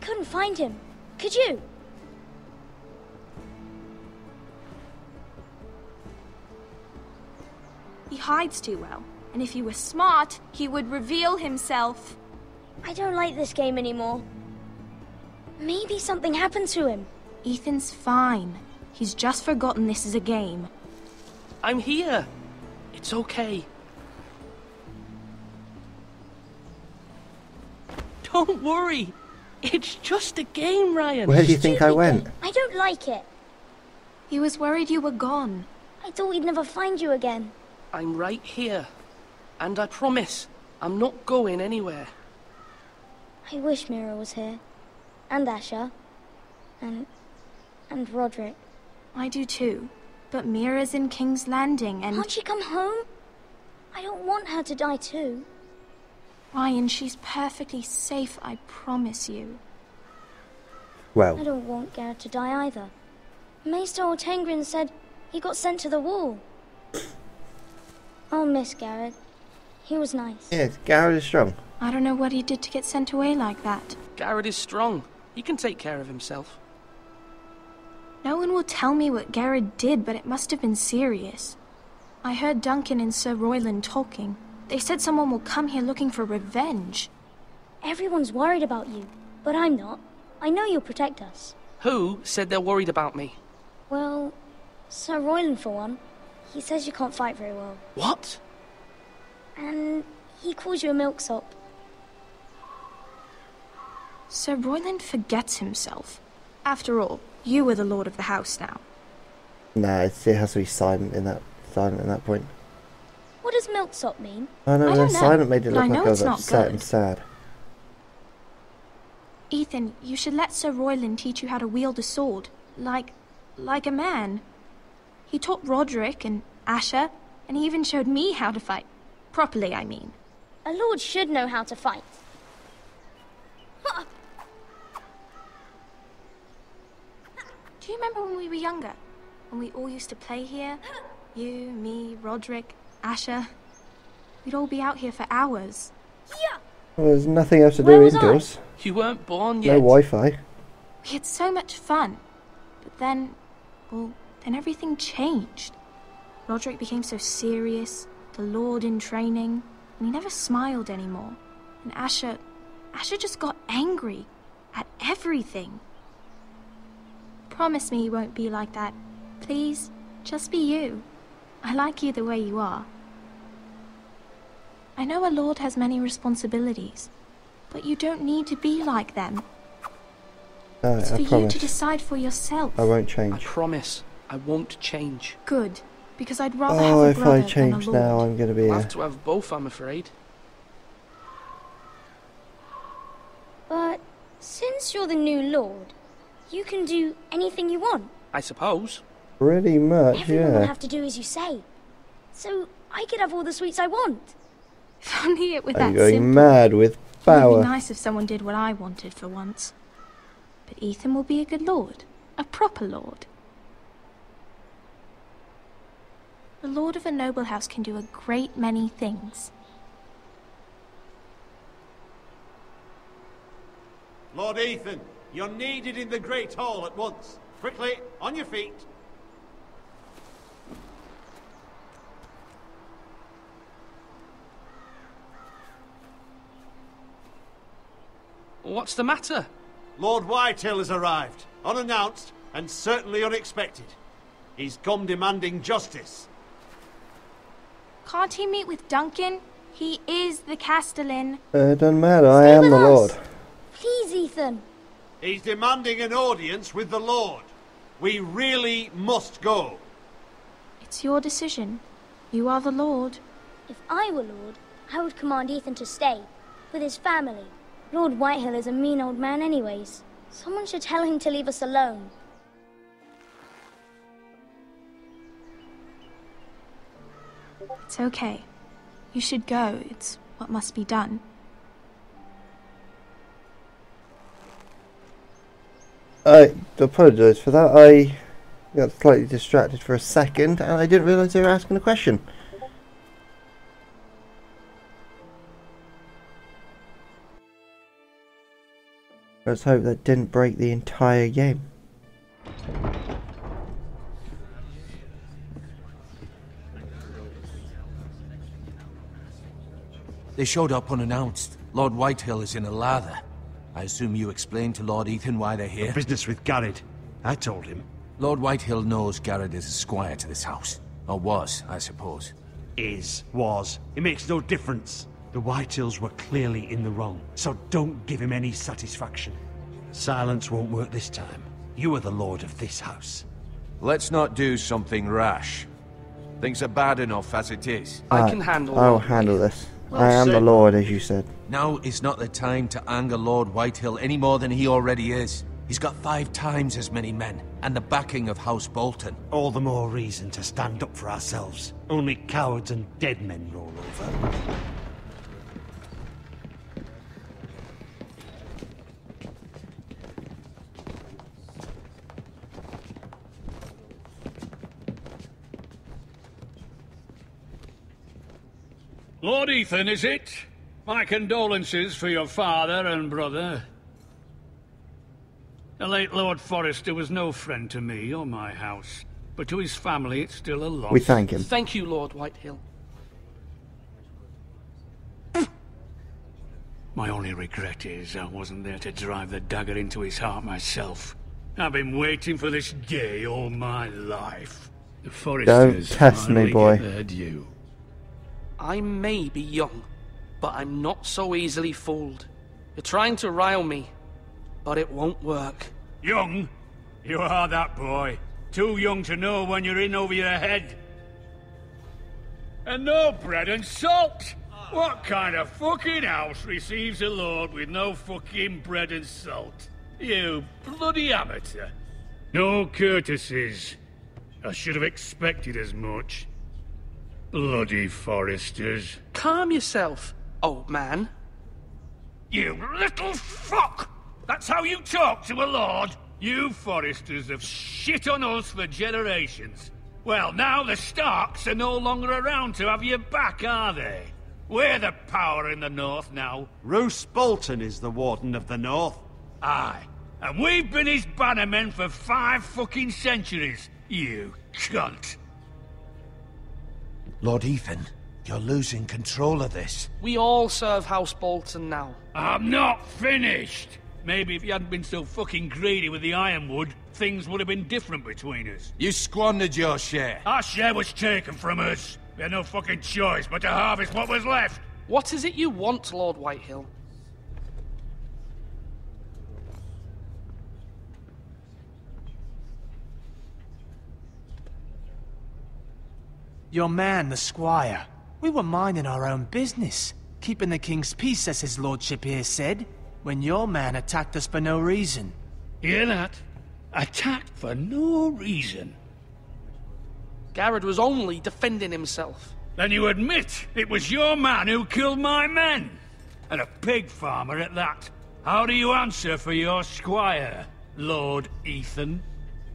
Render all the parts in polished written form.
couldn't find him. Could you? He hides too well, and if he were smart, he would reveal himself. I don't like this game anymore. Maybe something happened to him. Ethan's fine. He's just forgotten this is a game. I'm here. It's okay. Don't worry. It's just a game, Ryan. Where do you think I went? I don't like it. He was worried you were gone. I thought we'd never find you again. I'm right here. And I promise, I'm not going anywhere. I wish Mira was here. And Asher. And Roderick. I do too. But Mira's in King's Landing and... Can't she come home? I don't want her to die too. Ryan, she's perfectly safe, I promise you. Well, I don't want Garrett to die either. Maester Ortengrin said he got sent to the wall. I'll miss Garrett. He was nice. yeah, Garrett is strong. I don't know what he did to get sent away like that. Garrett is strong. He can take care of himself. No one will tell me what Garrett did, but it must have been serious. I heard Duncan and Sir Royland talking. They said someone will come here looking for revenge. Everyone's worried about you, but I'm not. I know you'll protect us. Who said they're worried about me? Well, Sir Royland for one. He says you can't fight very well. What? And he calls you a milksop. Sir Royland forgets himself. After all, you are the lord of the house now. Nah, it has to be silent in that point. What does milksop mean? Oh no, I then don't know, silent made it but look I know like I was it's not upset good. and sad. Ethan, you should let Sir Royland teach you how to wield a sword. Like a man. He taught Roderick and Asher, and he even showed me how to fight. Properly, I mean. A lord should know how to fight. Do you remember when we were younger? When we all used to play here? You, me, Roderick, Asher. We'd all be out here for hours. Well, there's nothing else to Where do was I? indoors. You weren't born No yet. Wi-Fi. We had so much fun. But then, well, then everything changed. Roderick became so serious, the Lord in training, and he never smiled anymore. And Asher just got angry at everything. Promise me you won't be like that. Please, just be you. I like you the way you are. I know a lord has many responsibilities, but you don't need to be like them. It's I for you promise. to decide for yourself. I won't I change. promise, I won't change. Good, because I'd rather Oh, have a if brother I than a change lord. now, I'm going to be I'll a... have to have both, I'm afraid. But since you're the new lord, you can do anything you want. I suppose. Pretty much, Everyone will yeah. have to do as you say. So I could have all the sweets I want. If only it were Are that you going simple. mad with It would power? be nice if someone did what I wanted for once. But Ethan will be a good lord. A proper lord. The lord of a noble house can do a great many things. Lord Ethan, you're needed in the Great Hall at once. Quickly, on your feet. What's the matter? Lord Whitehill has arrived, unannounced and certainly unexpected. He's come demanding justice. Can't he meet with Duncan? He is the Castellan. Doesn't matter, I Stay am with the us. Lord. Please, Ethan. He's demanding an audience with the Lord. We really must go. It's your decision. You are the lord. If I were lord, I would command Ethan to stay, with his family. Lord Whitehill is a mean old man anyways. Someone should tell him to leave us alone. It's okay. You should go. It's what must be done. I apologise for that. I got slightly distracted for a second and I didn't realise they were asking a question. Let's hope that didn't break the entire game. They showed up unannounced. Lord Whitehill is in a lather. I assume you explained to Lord Ethan why they're here? Business with Garrett. I told him. Lord Whitehill knows Garrett is a squire to this house. Or was, I suppose. Was. It makes no difference. The Whitehills were clearly in the wrong, so don't give him any satisfaction. Silence won't work this time. You are the lord of this house. Let's not do something rash. Things are bad enough as it is. I can handle I'll it. handle this. Well I am the said. Lord, as you said. Now is not the time to anger Lord Whitehill any more than he already is. He's got 5 times as many men, and the backing of House Bolton. All the more reason to stand up for ourselves. Only cowards and dead men roll over. Lord Ethan, is it? My condolences for your father and brother. The late Lord Forrester was no friend to me or my house, but to his family it's still a loss. We thank him. Thank you, Lord Whitehill. My only regret is I wasn't there to drive the dagger into his heart myself. I've been waiting for this day all my life. The Forresters test me, finally boy. get their due. I may be young, but I'm not so easily fooled. You're trying to rile me, but it won't work. Young? You are that boy. Too young to know when you're in over your head. And no bread and salt! What kind of fucking house receives a lord with no fucking bread and salt? You bloody amateur. No courtesies. I should have expected as much. Bloody Forresters. Calm yourself, old man. You little fuck! That's how you talk to a lord? You Forresters have shit on us for generations. Well, now the Starks are no longer around to have your back, are they? We're the power in the north now. Roose Bolton is the Warden of the North. Aye. And we've been his bannermen for 5 fucking centuries. You cunt. Lord Ethan, you're losing control of this. We all serve House Bolton now. I'm not finished. Maybe if you hadn't been so fucking greedy with the Ironwood, things would have been different between us. You squandered your share. Our share was taken from us. We had no fucking choice but to harvest what was left. What is it you want, Lord Whitehill? Your man, the squire. We were minding our own business, keeping the king's peace, as his lordship here said, when your man attacked us for no reason. Hear that? Attacked for no reason. Garrett was only defending himself. Then you admit it was your man who killed my men? And a pig farmer at that. How do you answer for your squire, Lord Ethan?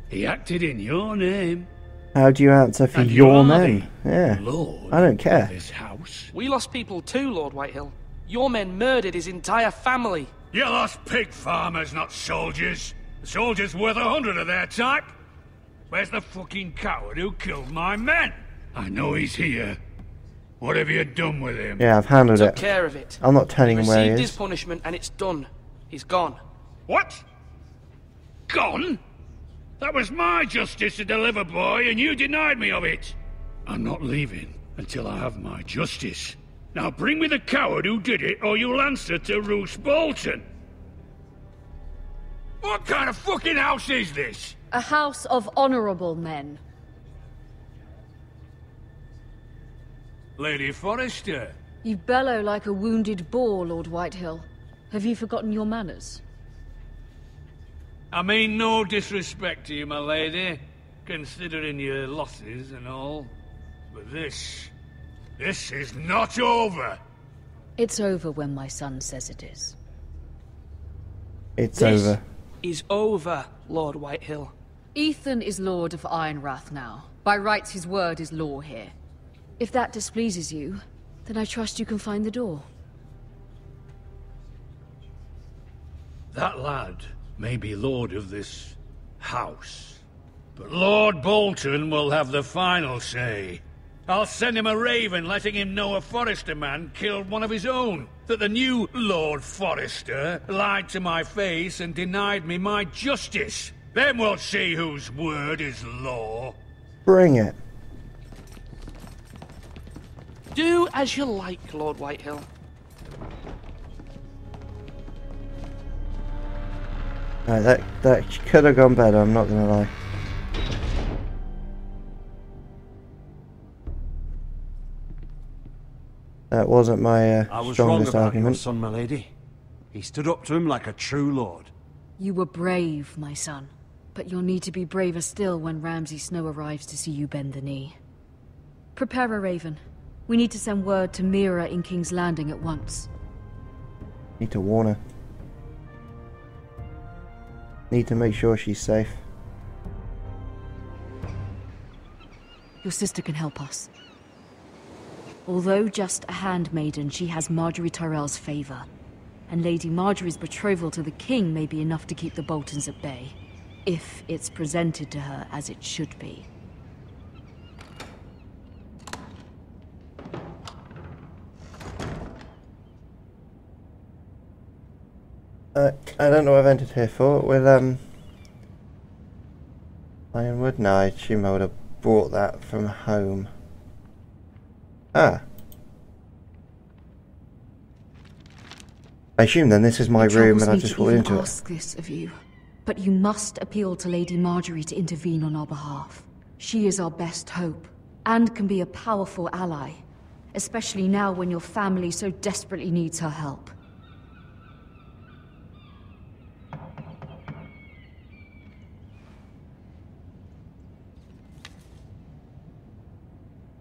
He acted in your name. How do you answer for And your you are men? the Yeah. Lord I don't care. of this house. We lost people too, Lord Whitehill. Your men murdered his entire family. You lost pig farmers, not soldiers. The soldiers worth 100 of their type. Where's the fucking coward who killed my men? I know he's here. What have you done with him? Yeah, I've handled Took it. care of it. I'm not telling him where he Received his is. punishment and it's done. He's gone. What? Gone? That was my justice to deliver, boy, and you denied me of it. I'm not leaving until I have my justice. Now bring me the coward who did it, or you'll answer to Roose Bolton. What kind of fucking house is this? A house of honorable men. Lady Forrester. You bellow like a wounded boar, Lord Whitehill. Have you forgotten your manners? I mean no disrespect to you, my lady, considering your losses and all. But this is not over. It's over when my son says it is. It's This over. is over, Lord Whitehill. Ethan is Lord of Ironrath now. By rights, his word is law here. If that displeases you, then I trust you can find the door. That lad may be lord of this house, but Lord Bolton will have the final say. I'll send him a raven letting him know a Forrester man killed one of his own. That the new Lord Forrester lied to my face and denied me my justice. Then we'll see whose word is law. Bring it. Do as you like, Lord Whitehill. Right, that could have gone better, I'm not gonna lie. That wasn't my I was wrong strongest about your argument. son, my lady. He stood up to him like a true lord. You were brave, my son. But you'll need to be braver still when Ramsay Snow arrives to see you bend the knee. Prepare a raven. We need to send word to Mira in King's Landing at once. Need to warn her. Need to make sure she's safe. Your sister can help us. Although just a handmaiden, she has Marjorie Tyrell's favor. And Lady Marjorie's betrothal to the king may be enough to keep the Boltons at bay. If it's presented to her as it should be. I don't know what I've entered here for. With Ironwood? No, I assume I would have brought that from home. Ah. I assume then this is my room and I've just walked into it. Ask this of you, but you must appeal to Lady Marjorie to intervene on our behalf. She is our best hope, and can be a powerful ally, especially now when your family so desperately needs her help.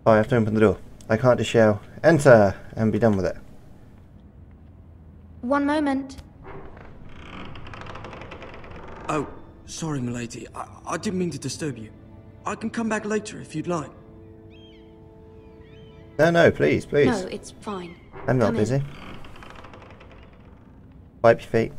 Oh, I have to open the door. I can't just yell, enter, and be done with it. One moment. Oh, sorry, milady. I didn't mean to disturb you. I can come back later if you'd like. No, please, please. No, it's fine. I'm not busy. Wipe your feet.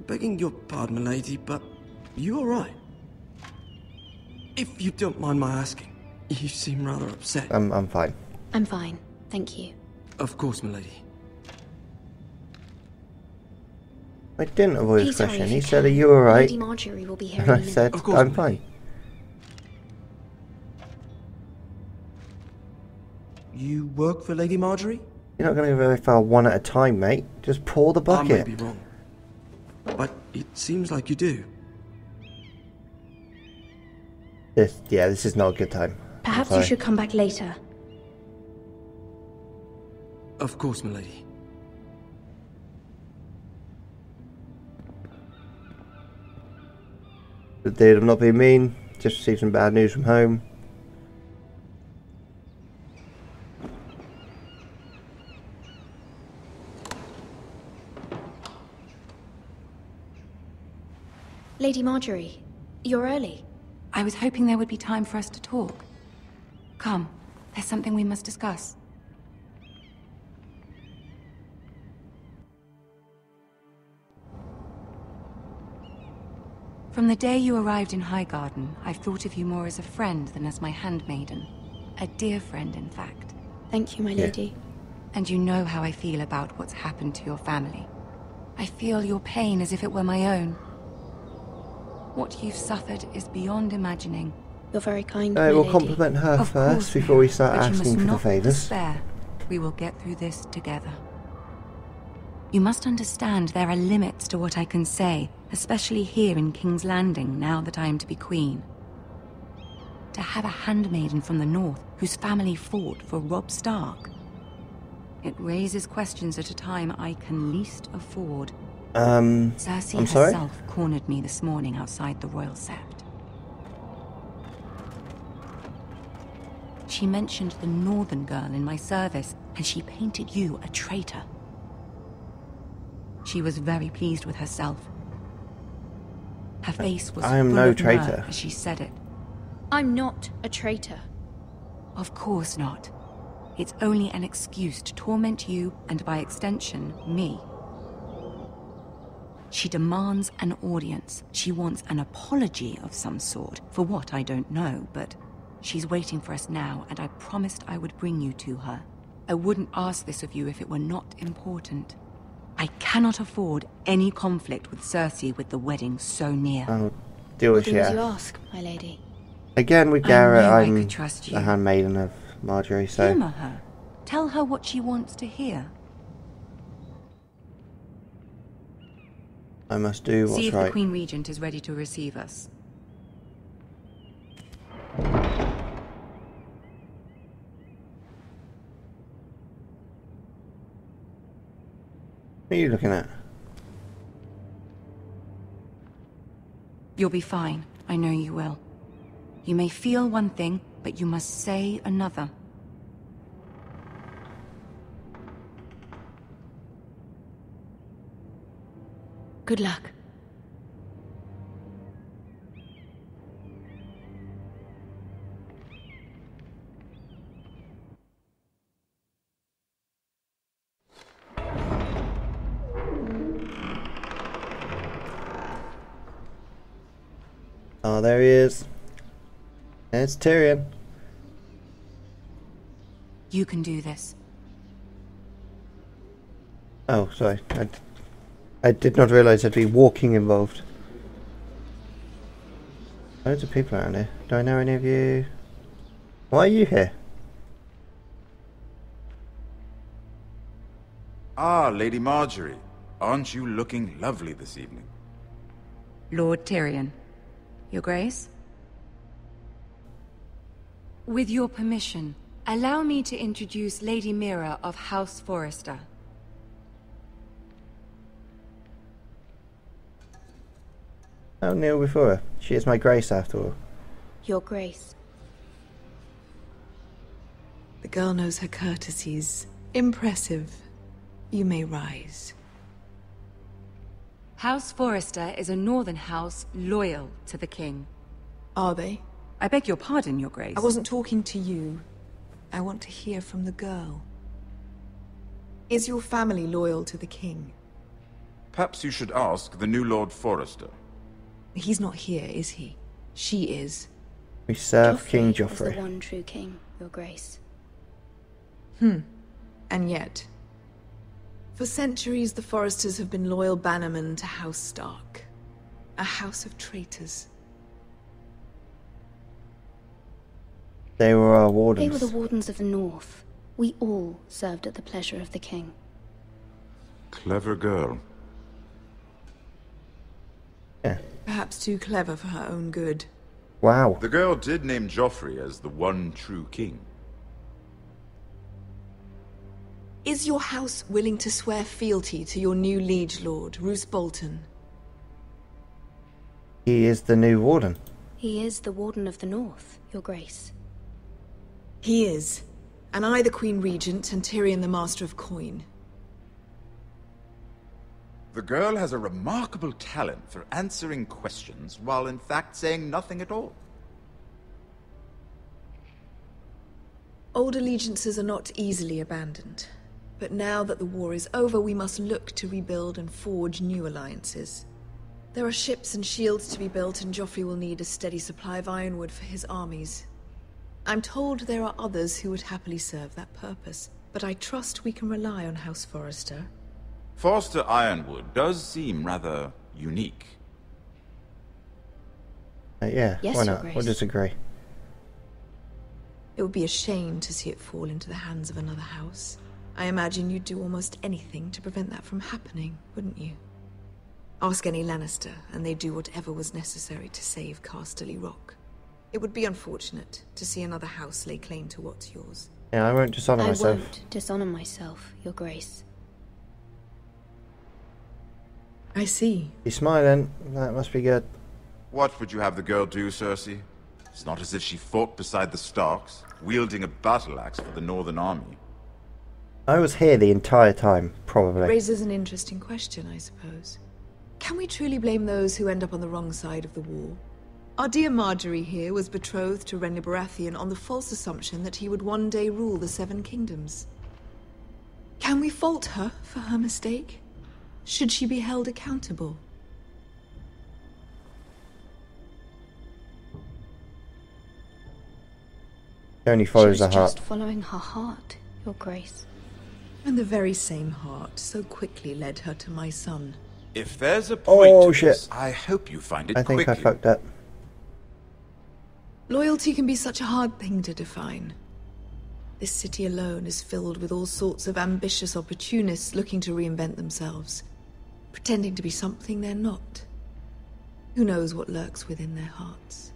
Begging your pardon, milady, but you alright? If you don't mind my asking, you seem rather upset. I'm fine. I'm fine, thank you. Of course, milady. I didn't avoid his Please hurry question. if He you said, can. "Are you alright?" Lady Marjorie will be here And in a I minute. said, Of course, "I'm milady. fine." You work for Lady Marjorie? You're not going to go very far one at a time, mate. Just pour the I may bucket. be wrong, but it seems like you do. This is not a good time. Perhaps you should come back later. Of course, milady. The deal of not being mean. Just received some bad news from home. Lady Marjorie, you're early. I was hoping there would be time for us to talk. Come, there's something we must discuss. From the day you arrived in Highgarden, I've thought of you more as a friend than as my handmaiden. A dear friend, in fact. Thank you, my lady. And you know how I feel about what's happened to your family. I feel your pain as if it were my own. What you've suffered is beyond imagining. You're very kind, my We'll lady. compliment her Of first course we before we are, start but you asking must for the not favours. despair. We will get through this together. You must understand there are limits to what I can say, especially here in King's Landing, now that I am to be queen. To have a handmaiden from the north whose family fought for Robb Stark. It raises questions at a time I can least afford. Cersei I'm sorry? herself cornered me this morning outside the Royal Sept. She mentioned the northern girl in my service, and she painted you a traitor. She was very pleased with herself. Her face was I am full no of traitor. mirth as she said it. I'm not a traitor. Of course not. It's only an excuse to torment you, and by extension, me. She demands an audience. She wants an apology of some sort. For what, I don't know, but she's waiting for us now, and I promised I would bring you to her. I wouldn't ask this of you if it were not important. I cannot afford any conflict with Cersei with the wedding so near. I'll deal with What do you ask, my lady? Again with Garrett, I I'm could trust you. the handmaiden of Marjorie, so... Humour her. Tell her what she wants to hear. I must do what's See if right. the Queen Regent is ready to receive us. What are you looking at? You'll be fine. I know you will. You may feel one thing, but you must say another. Good luck. Oh, there he is. It's Tyrion. You can do this. Oh, sorry. I did not realise there'd be walking involved. Loads of people around here. Do I know any of you? Why are you here? Ah, Lady Marjorie. Aren't you looking lovely this evening? Lord Tyrion. Your Grace? With your permission, allow me to introduce Lady Mira of House Forrester. I'll kneel before her. She is my grace after all. Your Grace. The girl knows her courtesies. Impressive. You may rise. House Forrester is a northern house loyal to the king. Are they? I beg your pardon, Your Grace. I wasn't talking to you. I want to hear from the girl. Is your family loyal to the king? Perhaps you should ask the new Lord Forrester. He's not here, is he? She is. We serve Joffrey King was Joffrey. the one true king, Your Grace. And yet... For centuries, the Forresters have been loyal bannermen to House Stark. A house of traitors. They were our wardens. They were the wardens of the North. We all served at the pleasure of the king. Clever girl. Yeah. Perhaps too clever for her own good. Wow. The girl did name Joffrey as the one true king. Is your house willing to swear fealty to your new liege lord, Roose Bolton? He is the new warden. He is the Warden of the North, Your Grace. He is. And I the Queen Regent, and Tyrion the Master of Coin. The girl has a remarkable talent for answering questions while in fact saying nothing at all. Old allegiances are not easily abandoned. But now that the war is over, we must look to rebuild and forge new alliances. There are ships and shields to be built, and Joffrey will need a steady supply of Ironwood for his armies. I'm told there are others who would happily serve that purpose, but I trust we can rely on House Forrester. Forster Ironwood does seem rather unique. Yeah, Yes, why Your not? Grace. We'll disagree. It would be a shame to see it fall into the hands of another house. I imagine you'd do almost anything to prevent that from happening, wouldn't you? Ask any Lannister, and they'd do whatever was necessary to save Casterly Rock. It would be unfortunate to see another house lay claim to what's yours. Yeah, I won't dishonor I myself. won't dishonor myself, Your Grace. I see. He's smiling. That must be good. What would you have the girl do, Cersei? It's not as if she fought beside the Starks, wielding a battle axe for the Northern Army. I was here the entire time, probably. Raises an interesting question, I suppose. Can we truly blame those who end up on the wrong side of the war? Our dear Marjorie here was betrothed to Renly Baratheon on the false assumption that he would one day rule the Seven Kingdoms. Can we fault her for her mistake? Should she be held accountable? She only follows her heart. Just following her heart, Your Grace. And the very same heart so quickly led her to my son. If there's a point to shit. this, I hope you find it I think quickly. I fucked up. Loyalty can be such a hard thing to define. This city alone is filled with all sorts of ambitious opportunists looking to reinvent themselves, pretending to be something they're not. Who knows what lurks within their hearts?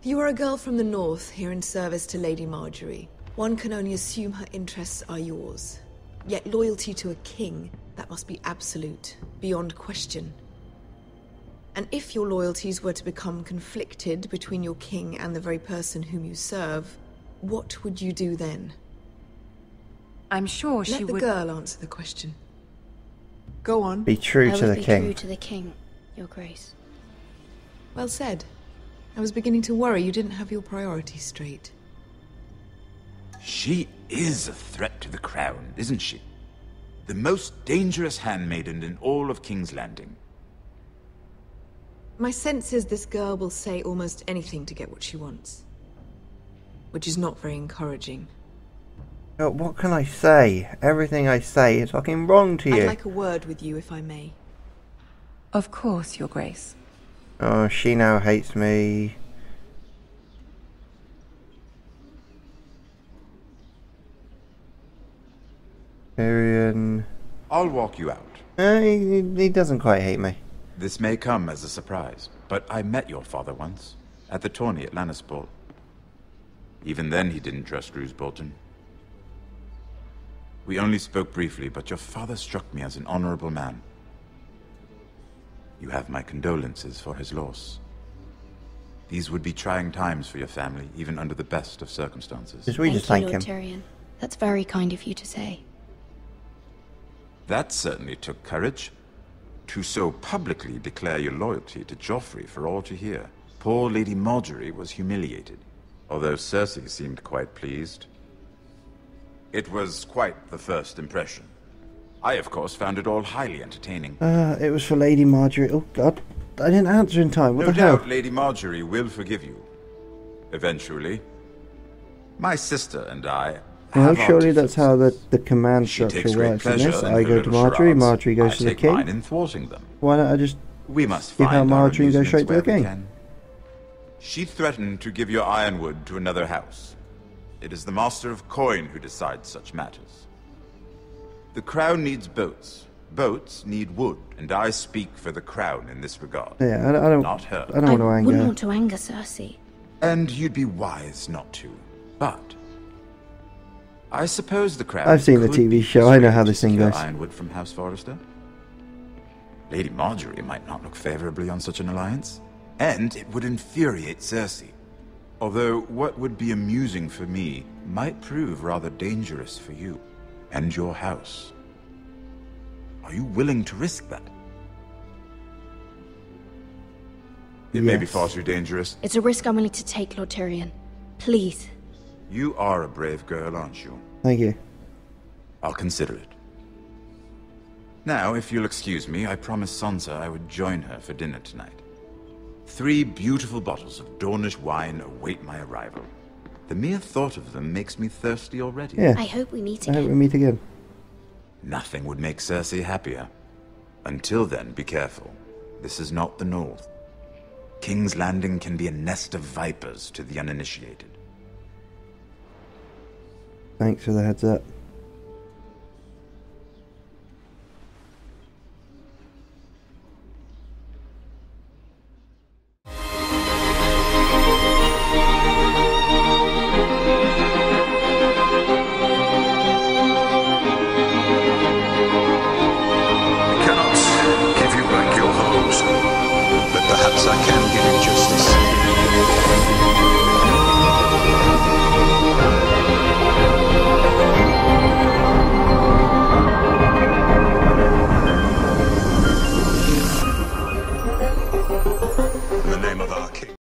You are a girl from the north, here in service to Lady Marjorie. One can only assume her interests are yours. Yet loyalty to a king, that must be absolute, beyond question. And if your loyalties were to become conflicted between your king and the very person whom you serve, what would you do then? I'm sure she would... Let the girl answer the question. Go on. Be true to the king. I would be true to the king, Your Grace. Well said. I was beginning to worry you didn't have your priorities straight. She is a threat to the crown, isn't she? The most dangerous handmaiden in all of King's Landing. My sense is this girl will say almost anything to get what she wants. Which is not very encouraging. What can I say? Everything I say is fucking wrong to you. I'd like a word with you, if I may. Of course, Your Grace. Oh, she now hates me. Tyrion. I'll walk you out. He doesn't quite hate me. This may come as a surprise, but I met your father once, at the tourney at Lannisport. Even then he didn't trust Roose Bolton. We only spoke briefly, but your father struck me as an honorable man. You have my condolences for his loss. These would be trying times for your family, even under the best of circumstances. Just we just thank him. Tyrion. That's very kind of you to say. That certainly took courage. To so publicly declare your loyalty to Joffrey for all to hear. Poor Lady Marjorie was humiliated, although Cersei seemed quite pleased. It was quite the first impression. I, of course, found it all highly entertaining. It was for Lady Marjorie. Oh, God. I didn't answer in time. What No the hell? doubt Lady Marjorie will forgive you. Eventually. My sister and I Well, have surely our that's how the command She structure takes great works in pleasure this. in I her go to little Marjorie, charades. Marjorie goes I to the take king. mine in thwarting them. Why don't I just We must give find out our Marjorie and go amusements straight to the where we king? can. She threatened to give your Ironwood to another house. It is the Master of Coin who decides such matters. The crown needs boats. Boats need wood, and I speak for the crown in this regard. Yeah, I don't. Not her. I don't want to anger. Wouldn't want to anger Cersei. And you'd be wise not to. But I suppose the crown. I've seen the could TV be show. I know how persuaded this to thing secure goes. Ironwood from House Forrester. Lady Marjorie might not look favorably on such an alliance, and it would infuriate Cersei. Although what would be amusing for me might prove rather dangerous for you and your house. Are you willing to risk that? It may be far too dangerous. It's a risk I'm willing to take, Lord Tyrion. Please. You are a brave girl, aren't you? Thank you. I'll consider it. Now, if you'll excuse me, I promised Sansa I would join her for dinner tonight. 3 beautiful bottles of Dornish wine await my arrival. The mere thought of them makes me thirsty already. Yeah. I hope we meet I again. hope we meet again. Nothing would make Cersei happier. Until then, be careful. This is not the North. King's Landing can be a nest of vipers to the uninitiated. Thanks for the heads up. Give you back your hose, but perhaps I can give you justice.